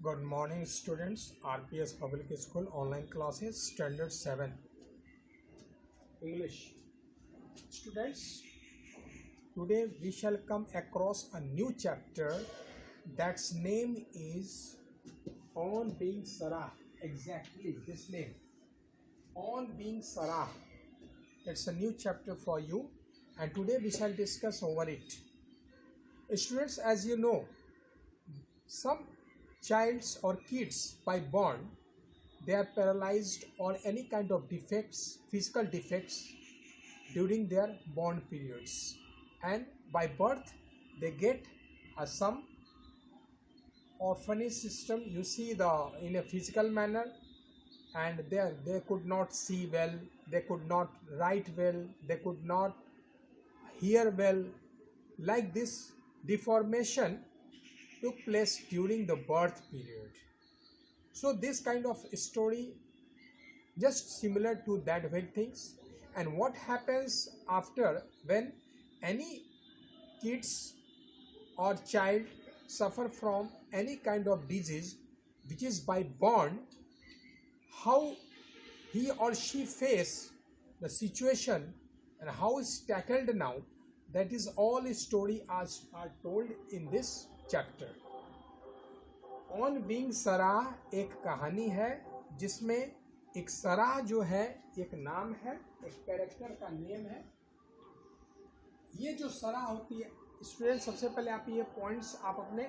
Good morning students, RPS Public School online classes standard 7 English. Students, today we shall come across a new chapter that's name is On Being Sarah. Exactly this name, On Being Sarah. It's a new chapter for you and today we shall discuss over it. Students, as you know, some childs or kids by born they are paralyzed or any kind of defects, physical defects during their born periods, and by birth they get some orphanage system, you see, the in a physical manner, and they could not see well, they could not write well, they could not hear well. Like this deformation took place during the birth period. So this kind of story just similar to that very things. And what happens after when any kids or child suffer from any kind of disease which is by born, how he or she face the situation and how is tackled now, that is all story are told in this chapter. On being Sarah एक कहानी है जिसमें एक सराह जो है एक नाम है, एक कैरेक्टर का नेम है। ये जो सराह होती है स्टूडेंट, सबसे पहले आप ये पॉइंट्स आप अपने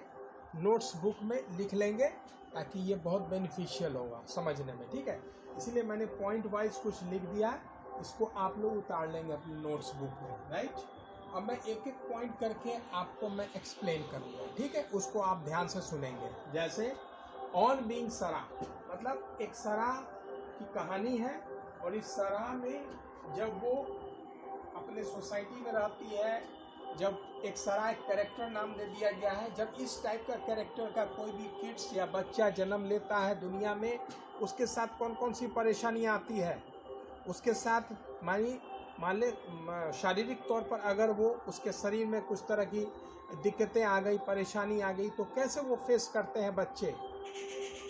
नोट्स बुक में लिख लेंगे ताकि ये बहुत बेनिफिशियल होगा समझने में, ठीक है। इसीलिए मैंने पॉइंट वाइज कुछ लिख दिया है, इसको आप लोग उतार लेंगे अपने नोट्स बुक में, राइट। अब मैं एक एक पॉइंट करके आपको मैं एक्सप्लेन करूँगा, ठीक है, उसको आप ध्यान से सुनेंगे। जैसे ऑन बीइंग सराह मतलब एक सराह की कहानी है, और इस सराह में जब वो अपने सोसाइटी में रहती है, जब एक सराह एक कैरेक्टर नाम दे दिया गया है, जब इस टाइप का कैरेक्टर का कोई भी किड्स या बच्चा जन्म लेता है दुनिया में, उसके साथ कौन कौन सी परेशानियाँ आती है, उसके साथ मान ले शारीरिक तौर पर अगर वो उसके शरीर में कुछ तरह की दिक्कतें आ गई, परेशानी आ गई, तो कैसे वो फेस करते हैं बच्चे,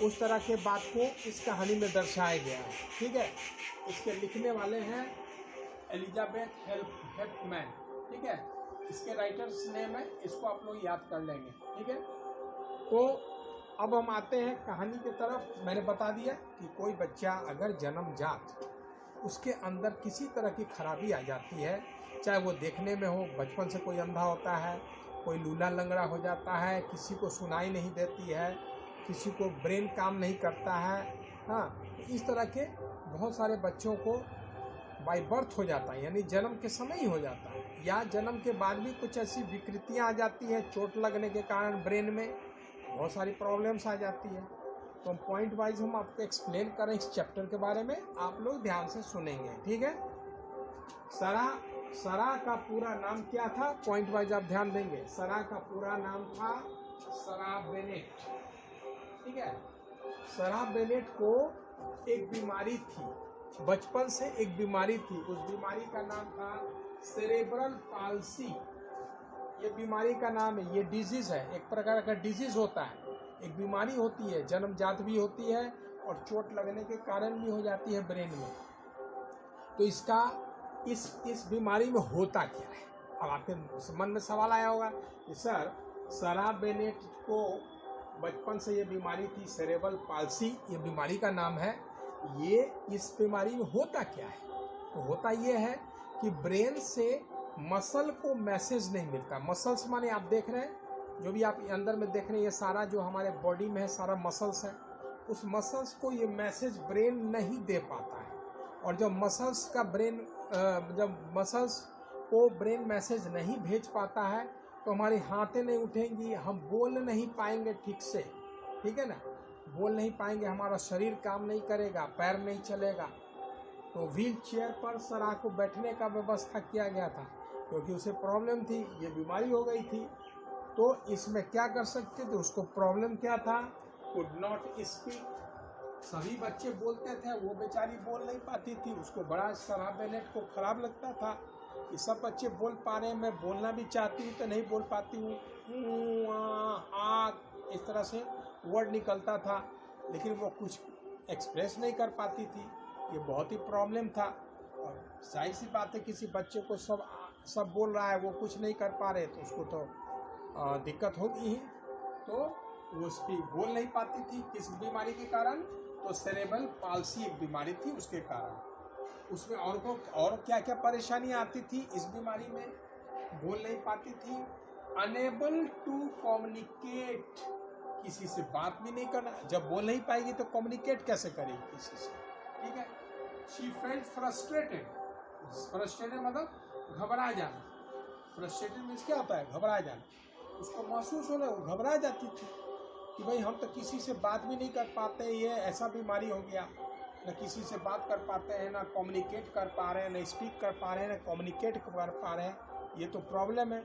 उस तरह के बात को इस कहानी में दर्शाया गया है, ठीक है। इसके लिखने वाले हैं एलिजाबेथ हेप्टमैन, ठीक है, इसके राइटर्स नेम है, इसको आप लोग याद कर लेंगे, ठीक है। तो अब हम आते हैं कहानी की तरफ। मैंने बता दिया कि कोई बच्चा अगर जन्मजात उसके अंदर किसी तरह की खराबी आ जाती है, चाहे वो देखने में हो, बचपन से कोई अंधा होता है, कोई लूला लंगड़ा हो जाता है, किसी को सुनाई नहीं देती है, किसी को ब्रेन काम नहीं करता है, हाँ, इस तरह के बहुत सारे बच्चों को बाय बर्थ हो जाता है, यानी जन्म के समय ही हो जाता है, या जन्म के बाद भी कुछ ऐसी विकृतियाँ आ जाती हैं, चोट लगने के कारण ब्रेन में बहुत सारी प्रॉब्लम्स आ जाती है। तो पॉइंट वाइज हम आपको एक्सप्लेन करें इस चैप्टर के बारे में, आप लोग ध्यान से सुनेंगे, ठीक है। सराह का पूरा नाम क्या था, पॉइंट वाइज आप ध्यान देंगे। सराह का पूरा नाम था सराह बेनेट, ठीक है। सराह बेनेट को एक बीमारी थी, बचपन से एक बीमारी थी, उस बीमारी का नाम था सेरेब्रल पाल्सी। ये बीमारी का नाम है, ये डिजीज है, एक प्रकार का डिजीज होता है, एक बीमारी होती है, जन्मजात भी होती है और चोट लगने के कारण भी हो जाती है ब्रेन में। तो इसका इस बीमारी में होता क्या है, अब आपके मन में सवाल आया होगा कि सर सराह बेनेट को बचपन से ये बीमारी थी, सेरेब्रल पाल्सी ये बीमारी का नाम है, ये इस बीमारी में होता क्या है। तो होता ये है कि ब्रेन से मसल को मैसेज नहीं मिलता। मसल्स माने आप देख रहे हैं, जो भी आप अंदर में देख रहे हैं, ये सारा जो हमारे बॉडी में है सारा मसल्स है, उस मसल्स को ये मैसेज ब्रेन नहीं दे पाता है। और जब मसल्स को ब्रेन मैसेज नहीं भेज पाता है तो हमारी हाथें नहीं उठेंगी, हम बोल नहीं पाएंगे ठीक से, ठीक है ना, बोल नहीं पाएंगे, हमारा शरीर काम नहीं करेगा, पैर नहीं चलेगा। तो व्हील चेयर पर सराह को बैठने का व्यवस्था किया गया था, क्योंकि उसे प्रॉब्लम थी, ये बीमारी हो गई थी। तो इसमें क्या कर सकते थे, उसको प्रॉब्लम क्या था, कुड नॉट स्पीक। सभी बच्चे बोलते थे, वो बेचारी बोल नहीं पाती थी, उसको बड़ा सराह बेनेट को खराब लगता था कि सब बच्चे बोल पा रहे हैं, मैं बोलना भी चाहती हूँ तो नहीं बोल पाती हूँ, इस तरह से वर्ड निकलता था, लेकिन वो कुछ एक्सप्रेस नहीं कर पाती थी। ये बहुत ही प्रॉब्लम था। और जाहिर सी बात है, किसी बच्चे को सब बोल रहा है, वो कुछ नहीं कर पा रहे, तो उसको तो दिक्कत होगी ही। तो वो स्पीक बोल नहीं पाती थी। किस बीमारी के कारण? तो सेरेब्रल पाल्सी एक बीमारी थी, उसके कारण। उसमें और क्या क्या परेशानियां आती थी इस बीमारी में? बोल नहीं पाती थी, अनेबल टू कम्युनिकेट, किसी से बात भी नहीं करना। जब बोल नहीं पाएगी तो कम्युनिकेट कैसे करेगी किसी से? ठीक है। शी फेल्ट फ्रस्ट्रेटेड, फ्रस्ट्रेटेड मतलब घबरा जाना। फ्रस्ट्रेटेड मीन्स क्या होता है? घबरा जाना। उसको महसूस होना, वो घबरा जाती थी कि भाई हम तो किसी से बात भी नहीं कर पाते, ये ऐसा बीमारी हो गया। न किसी से बात कर पाते हैं, ना कम्युनिकेट कर पा रहे हैं, ना स्पीक कर पा रहे हैं, ना कम्युनिकेट कर पा रहे हैं। ये तो प्रॉब्लम है।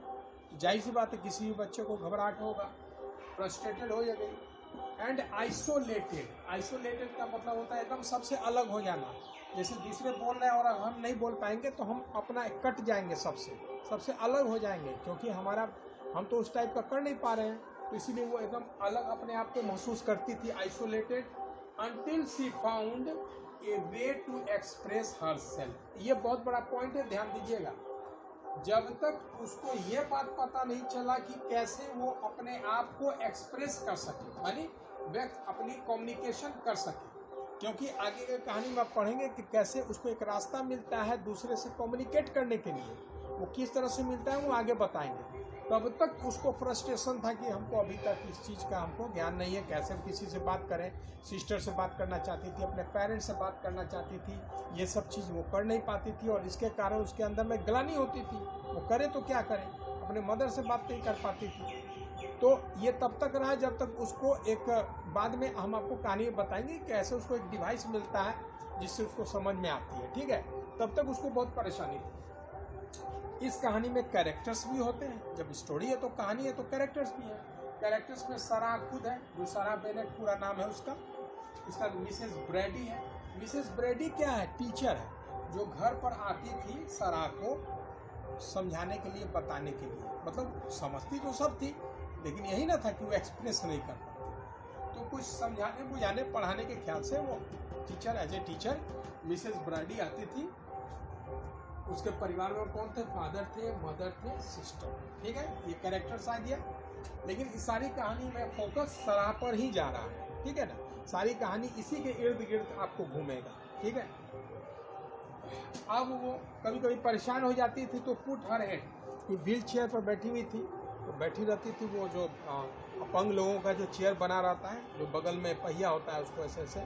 जाहिर सी बात है, किसी भी बच्चे को घबराहट होगा, फ्रस्ट्रेटेड हो जाएगी। एंड आइसोलेटेड, आइसोलेटेड का मतलब होता है एकदम सबसे अलग हो जाना। जैसे दूसरे बोल रहे हैं और हम नहीं बोल पाएंगे तो हम अपना कट जाएंगे, सबसे अलग हो जाएंगे, क्योंकि हम तो उस टाइप का कर नहीं पा रहे हैं। तो इसीलिए वो एकदम अलग अपने आप को महसूस करती थी, isolated. until she found a way to express herself। ये बहुत बड़ा पॉइंट है, ध्यान दीजिएगा। जब तक उसको ये बात पता नहीं चला कि कैसे वो अपने आप को एक्सप्रेस कर सके, यानी व्यक्त अपनी कम्युनिकेशन कर सके, क्योंकि आगे की कहानी में आप पढ़ेंगे कि कैसे उसको एक रास्ता मिलता है दूसरे से कम्युनिकेट करने के लिए। वो किस तरह से मिलता है वो आगे बताएंगे। तब तक उसको फ्रस्ट्रेशन था कि हमको अभी तक इस चीज़ का हमको ज्ञान नहीं है, कैसे हम किसी से बात करें। सिस्टर से बात करना चाहती थी, अपने पेरेंट्स से बात करना चाहती थी, ये सब चीज़ वो कर नहीं पाती थी, और इसके कारण उसके अंदर में ग्लानि होती थी। वो करे तो क्या करे, अपने मदर से बात नहीं कर पाती थी। तो ये तब तक रहा जब तक उसको एक, बाद में हम आपको कहानी बताएंगे कैसे उसको एक डिवाइस मिलता है जिससे उसको समझ में आती है। ठीक है, तब तक उसको बहुत परेशानी थी। इस कहानी में कैरेक्टर्स भी होते हैं। जब स्टोरी है तो कहानी है तो कैरेक्टर्स भी है। कैरेक्टर्स में सारा खुद है, जो सारा बेनेट पूरा नाम है उसका। इसका मिसेस ब्रैडी है। मिसेस ब्रैडी क्या है? टीचर है, जो घर पर आती थी सारा को समझाने के लिए, बताने के लिए। मतलब समझती तो सब थी, लेकिन यही ना था कि वो एक्सप्रेस नहीं कर पाती। तो कुछ समझाने बुझाने पढ़ाने के ख्याल से वो teacher, as a teacher Mrs Brady आती थी। उसके परिवार में कौन थे? फादर थे, मदर थे, सिस्टर। ठीक है, ये कैरेक्टर्स आ गया। लेकिन इस सारी कहानी में फोकस सराह पर ही जा रहा है। ठीक है ना, सारी कहानी इसी के इर्द गिर्द आपको घूमेगा। ठीक है, अब वो कभी कभी परेशान हो जाती थी तो put her head, wheel chair पर बैठी हुई थी, तो बैठी रहती थी। वो जो अपंग लोगों का जो चेयर बना रहता है, जो बगल में पहिया होता है, उसको ऐसे ऐसे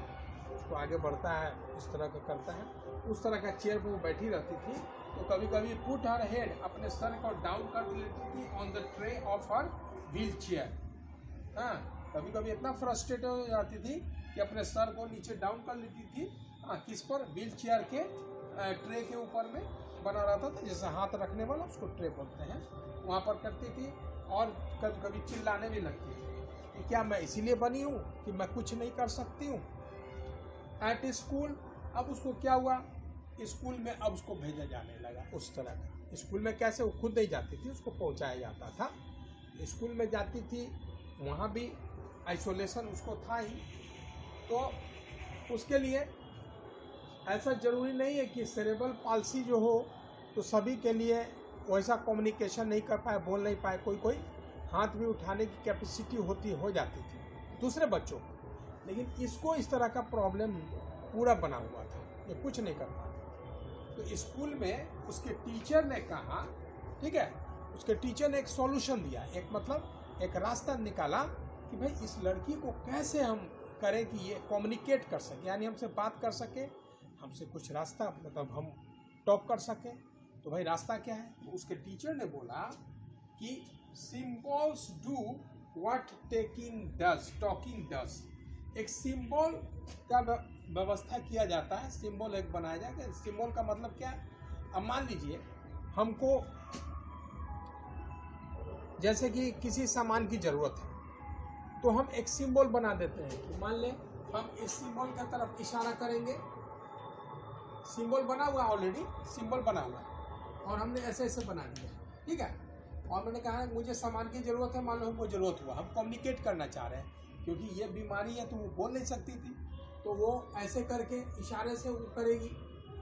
उसको आगे बढ़ता है, इस तरह का करता है, उस तरह का चेयर पर वो बैठी रहती थी। तो कभी कभी पुट हर हेड, अपने सर को डाउन कर लेती थी on the tray of her wheel chair. हाँ, कभी कभी इतना फ्रस्ट्रेटेड हो जाती थी कि अपने सर को नीचे डाउन कर लेती थी। हाँ, किस पर? व्हील चेयर के ट्रे के ऊपर में बना रहता था, जैसे हाथ रखने वाला, उसको ट्रे बोलते हैं, वहाँ पर करती थी। और कभी कभी चिल्लाने भी लगती थी कि क्या मैं इसीलिए बनी हूँ कि मैं कुछ नहीं कर सकती हूँ। एट स्कूल, अब उसको क्या हुआ, स्कूल में अब उसको भेजा जाने लगा उस तरह का। स्कूल में कैसे? वो खुद नहीं जाती थी, उसको पहुंचाया जाता था। स्कूल में जाती थी, वहाँ भी आइसोलेशन उसको था ही। तो उसके लिए ऐसा ज़रूरी नहीं है कि सेरेब्रल पाल्सी जो हो तो सभी के लिए वैसा कम्युनिकेशन नहीं कर पाए, बोल नहीं पाए। कोई हाथ भी उठाने की कैपेसिटी हो जाती थी दूसरे बच्चों को, लेकिन इसको इस तरह का प्रॉब्लम पूरा बना हुआ था, ये कुछ नहीं कर पाता। तो स्कूल में उसके टीचर ने कहा, ठीक है, उसके टीचर ने एक सॉल्यूशन दिया, एक मतलब एक रास्ता निकाला कि भाई इस लड़की को कैसे हम करें कि ये कम्युनिकेट कर सके, यानी हमसे बात कर सके, हमसे कुछ रास्ता, मतलब हम टॉक कर सके। तो भाई रास्ता क्या है? तो उसके टीचर ने बोला कि symbols do what talking does. एक सिंबल का व्यवस्था किया जाता है, सिंबल एक बनाया जाएगा। सिंबल का मतलब क्या है? अब मान लीजिए हमको जैसे कि किसी सामान की जरूरत है, तो हम एक सिंबल बना देते हैं कि मान लें हम इस सिंबल की तरफ इशारा करेंगे। सिंबल बना हुआ, ऑलरेडी सिंबल बना हुआ है और हमने ऐसे ऐसे बना दिया। ठीक है, और मैंने कहा मुझे सामान की ज़रूरत है, मान लो हमको ज़रूरत हुआ, हम कम्युनिकेट करना चाह रहे हैं, क्योंकि ये बीमारी है तो वो बोल नहीं सकती थी, तो वो ऐसे करके इशारे से वो करेगी,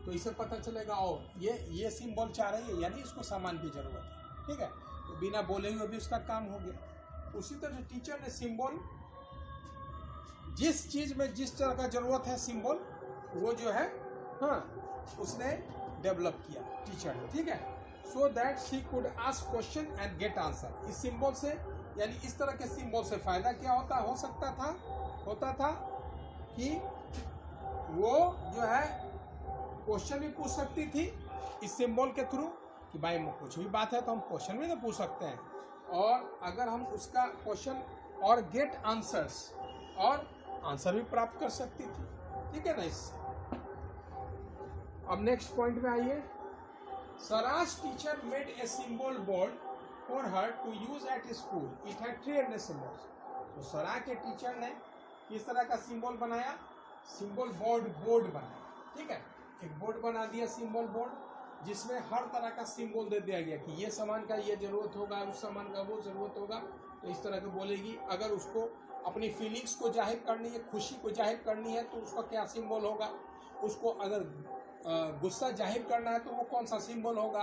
तो इसे पता चलेगा और ये सिंबल चाह रही है, यानी इसको सामान की ज़रूरत है, ठीक है। तो बिना बोले हुए भी उसका काम हो गया। उसी तरह टीचर ने सिंबल, जिस चीज़ में जिस तरह का ज़रूरत है सिंबल, वो जो है हाँ उसने डेवलप किया टीचर ने, ठीक है। So that she could ask question and get answer. इस सिंबल से, यानी इस तरह के सिंबल से फ़ायदा क्या होता था कि वो जो है क्वेश्चन भी पूछ सकती थी इस सिंबल के थ्रू, कि भाई कुछ भी बात है तो हम क्वेश्चन भी तो पूछ सकते हैं, और अगर हम उसका क्वेश्चन और गेट आंसर्स, और आंसर भी प्राप्त कर सकती थी, ठीक है ना। इससे अब नेक्स्ट पॉइंट में आइए। Sarah's teacher made a symbol board for her to use at school, it had 300 symbols. तो सरा के टीचर ने किस तरह का सिंबल बनाया, सिंबल बोर्ड बनाया, ठीक है। एक बोर्ड बना दिया सिंबल बोर्ड, जिसमें हर तरह का सिंबल दे दिया गया कि ये सामान का ये ज़रूरत होगा, उस सामान का वो ज़रूरत होगा, तो इस तरह के बोलेगी। अगर उसको अपनी फीलिंग्स को जाहिर करनी है, खुशी को जाहिर करनी है, तो उसका क्या सिंबल होगा। उसको अगर गुस्सा जाहिर करना है तो वो कौन सा सिंबल होगा।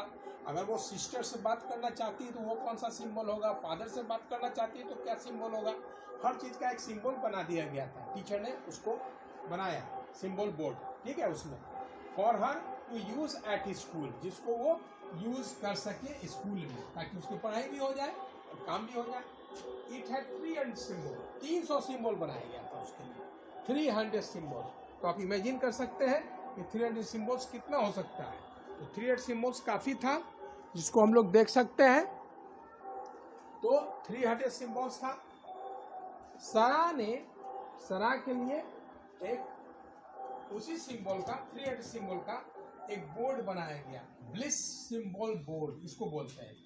अगर वो सिस्टर से बात करना चाहती है तो वो कौन सा सिंबल होगा। फादर से बात करना चाहती है तो क्या सिंबल होगा। हर चीज़ का एक सिंबल बना दिया गया था, टीचर ने उसको बनाया सिंबल बोर्ड, ठीक है। उसमें for her to use at school, जिसको वो यूज़ कर सके स्कूल में, ताकि उसकी पढ़ाई भी हो जाए और काम भी हो जाए। इट हैड 300 सिंबल, 300 सिंबल बनाया गया था उसके लिए, 300 सिंबल। तो आप इमेजिन कर सकते हैं कि 300 सिंबल्स कितना हो सकता है। तो 300 सिंबल्स काफ़ी था, जिसको हम लोग देख सकते हैं। तो 300 सिंबल्स था। सरा के लिए एक उसी सिंबल का, 300 सिंबल का एक बोर्ड बनाया गया, ब्लिस सिंबल बोर्ड इसको बोलते हैं।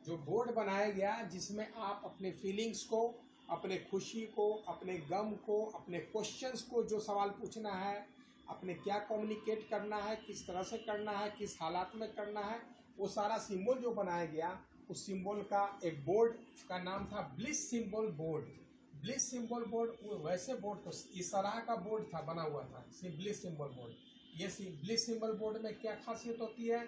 जो बोर्ड बनाया गया जिसमें आप अपने फीलिंग्स को, अपने खुशी को, अपने गम को, अपने क्वेश्चंस को, जो सवाल पूछना है, अपने क्या कम्युनिकेट करना है, किस तरह से करना है, किस हालात में करना है, वो सारा सिंबल जो बनाया गया, उस सिंबल का एक बोर्ड का नाम था bliss symbol board. Bliss symbol board वैसे बोर्ड तो इस तरह का बोर्ड था, बना हुआ था ब्लिस सिंबल बोर्ड। ये ब्लिस सिंबल बोर्ड में क्या खासियत होती है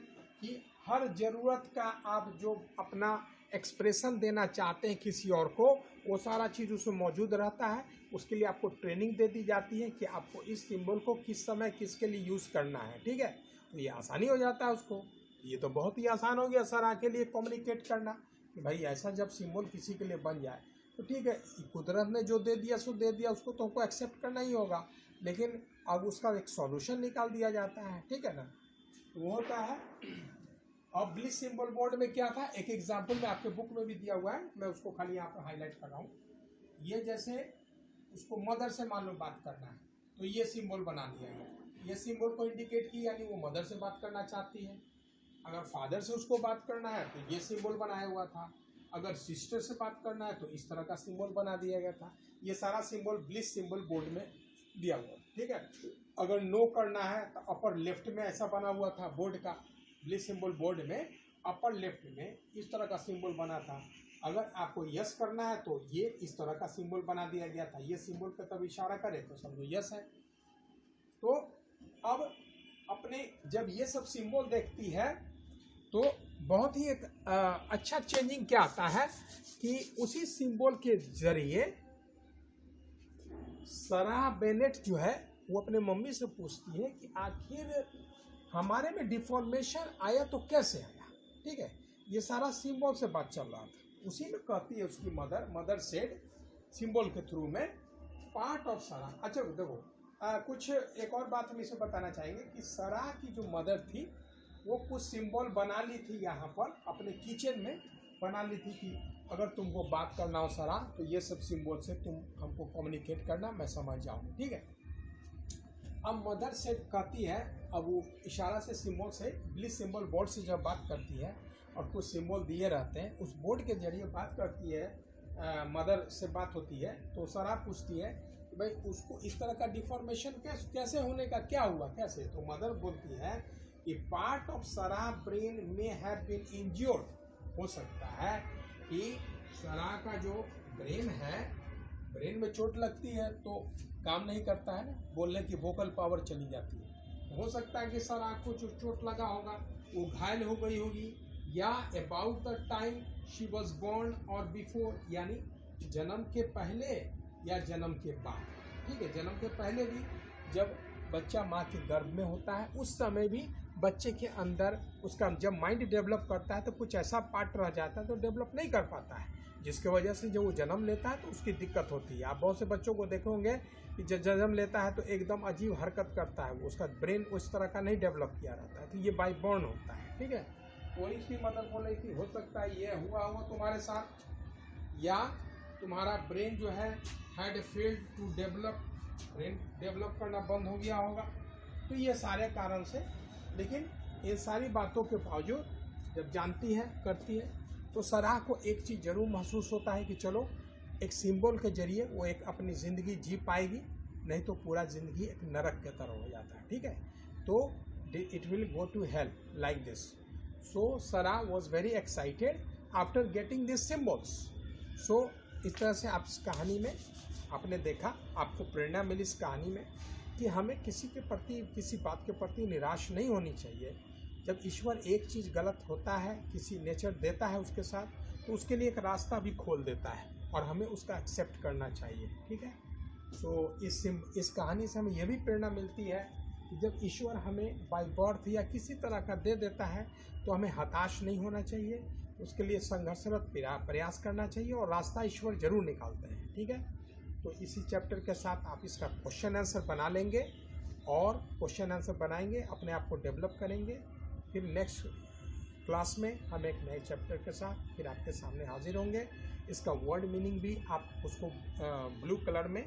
कि हर ज़रूरत का आप जो अपना एक्सप्रेशन देना चाहते हैं किसी और को, वो सारा चीज़ उसमें मौजूद रहता है। उसके लिए आपको ट्रेनिंग दे दी जाती है कि आपको इस सिंबल को किस समय किसके लिए यूज़ करना है, ठीक है। तो ये आसानी हो जाता है उसको। ये तो बहुत ही आसान हो गया सर के लिए कम्युनिकेट करना कि भाई ऐसा जब सिंबल किसी के लिए बन जाए तो ठीक है, कुदरत ने जो दे दिया सो दे दिया, उसको तो हमको एक्सेप्ट करना ही होगा, लेकिन अब उसका एक सॉल्यूशन निकाल दिया जाता है, ठीक है ना। वो होता है। अब ब्लिस सिंबल बोर्ड में क्या था, एक एग्जाम्पल में आपके बुक में भी दिया हुआ है, मैं उसको खाली यहाँ पर हाईलाइट कर रहा हूँ। ये जैसे उसको मदर से मान लो बात करना है तो ये सिंबल बना दिया है। ये सिंबल को इंडिकेट की, यानी वो मदर से बात करना चाहती है। अगर फादर से उसको बात करना है तो ये सिंबल बनाया हुआ था। अगर सिस्टर से बात करना है तो इस तरह का सिंबल बना दिया गया था। ये सारा सिंबल ब्लिस सिंबल बोर्ड में दिया हुआ, ठीक है। अगर नो करना है तो अपर लेफ्ट में ऐसा बना हुआ था बोर्ड का, ब्लिस सिंबल बोर्ड में अपर लेफ्ट में इस तरह का सिंबल बना था। अगर आपको यस करना है तो ये इस तरह का सिंबल बना दिया गया था। ये सिंबल पे तब इशारा करे तो समझो यस है। तो अब अपने जब ये सब सिंबल देखती है तो बहुत ही एक अच्छा चेंजिंग क्या आता है कि उसी सिंबल के जरिए सरा बेनेट जो है वो अपने मम्मी से पूछती है कि आखिर हमारे में डिफॉर्मेशन आया तो कैसे आया, ठीक है। ये सारा सिंबल से बात चल रहा था। उसी में कहती है उसकी मदर सेड सिंबल के थ्रू में पार्ट ऑफ सरा। अच्छा देखो कुछ एक और बात हम इसे बताना चाहेंगे कि सरा की जो मदर थी वो कुछ सिंबल बना ली थी यहाँ पर अपने किचन में, बना ली थी कि अगर तुमको बात करना हो सरा तो ये सब सिंबल से तुम हमको कम्युनिकेट करना, मैं समझ जाऊँगी, ठीक है। अब मदर से कहती है, अब वो इशारा से सिंबल से ब्लिस सिंबल बोर्ड से जब बात करती है और कुछ सिंबल दिए रहते हैं, उस बोर्ड के जरिए बात करती है, मदर से बात होती है। तो सरा पूछती है कि भाई उसको इस तरह का डिफॉर्मेशन कैसे होने का क्या हुआ, कैसे। तो मदर बोलती है कि पार्ट ऑफ सरा ब्रेन में हैव बीन इंज्योर्ड, हो सकता है कि सना का जो ब्रेन है, ब्रेन में चोट लगती है तो काम नहीं करता है ना, बोलने की वोकल पावर चली जाती है। हो सकता है कि सना को जो चोट लगा होगा वो घायल हो गई होगी, या about the time she was born और बिफोर, यानी जन्म के पहले या जन्म के बाद। ठीक है, जन्म के पहले भी जब बच्चा माँ के गर्भ में होता है उस समय भी बच्चे के अंदर उसका जब माइंड डेवलप करता है तो कुछ ऐसा पार्ट रह जाता है तो डेवलप नहीं कर पाता है, जिसके वजह से जब वो जन्म लेता है तो उसकी दिक्कत होती है। आप बहुत से बच्चों को देखोगे कि जब जन्म लेता है तो एकदम अजीब हरकत करता है, उसका ब्रेन उस तरह का नहीं डेवलप किया रहता है, तो ये बाय बॉर्न होता है। ठीक है, कोई सी मदर बोले कि हो सकता है ये हुआ तुम्हारे साथ, या तुम्हारा ब्रेन जो है had failed to develop, brain develop करना बंद हो गया होगा। तो ये सारे कारण से, लेकिन इन सारी बातों के बावजूद जब जानती है करती है तो सराह को एक चीज़ जरूर महसूस होता है कि चलो एक सिंबल के जरिए वो एक अपनी ज़िंदगी जी पाएगी, नहीं तो पूरा ज़िंदगी एक नरक के तरह हो जाता है। ठीक है, तो it will go to hell like this. So Sarah was very excited after getting this symbols. So इस तरह से आप इस कहानी में आपने देखा, आपको प्रेरणा मिली इस कहानी में कि हमें किसी के प्रति, किसी बात के प्रति निराश नहीं होनी चाहिए। जब ईश्वर एक चीज़ गलत होता है, किसी नेचर देता है उसके साथ, तो उसके लिए एक रास्ता भी खोल देता है और हमें उसका एक्सेप्ट करना चाहिए। ठीक है, सो इस कहानी से हमें यह भी प्रेरणा मिलती है कि जब ईश्वर हमें बाय बर्थ या किसी तरह का दे देता है तो हमें हताश नहीं होना चाहिए, उसके लिए संघर्षरत प्रयास करना चाहिए और रास्ता ईश्वर जरूर निकालते हैं। ठीक है, तो इसी चैप्टर के साथ आप इसका क्वेश्चन आंसर बना लेंगे और क्वेश्चन आंसर बनाएंगे, अपने आप को डेवलप करेंगे। फिर नेक्स्ट क्लास में हम एक नए चैप्टर के साथ फिर आपके सामने हाजिर होंगे। इसका वर्ड मीनिंग भी आप उसको ब्लू कलर में,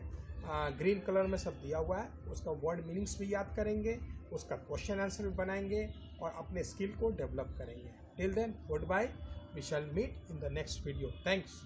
ग्रीन कलर में सब दिया हुआ है, उसका वर्ड मीनिंग्स भी याद करेंगे, उसका क्वेश्चन आंसर भी बनाएंगे और अपने स्किल को डेवलप करेंगे। Till then, goodbye, we shall meet in the next video. Thanks.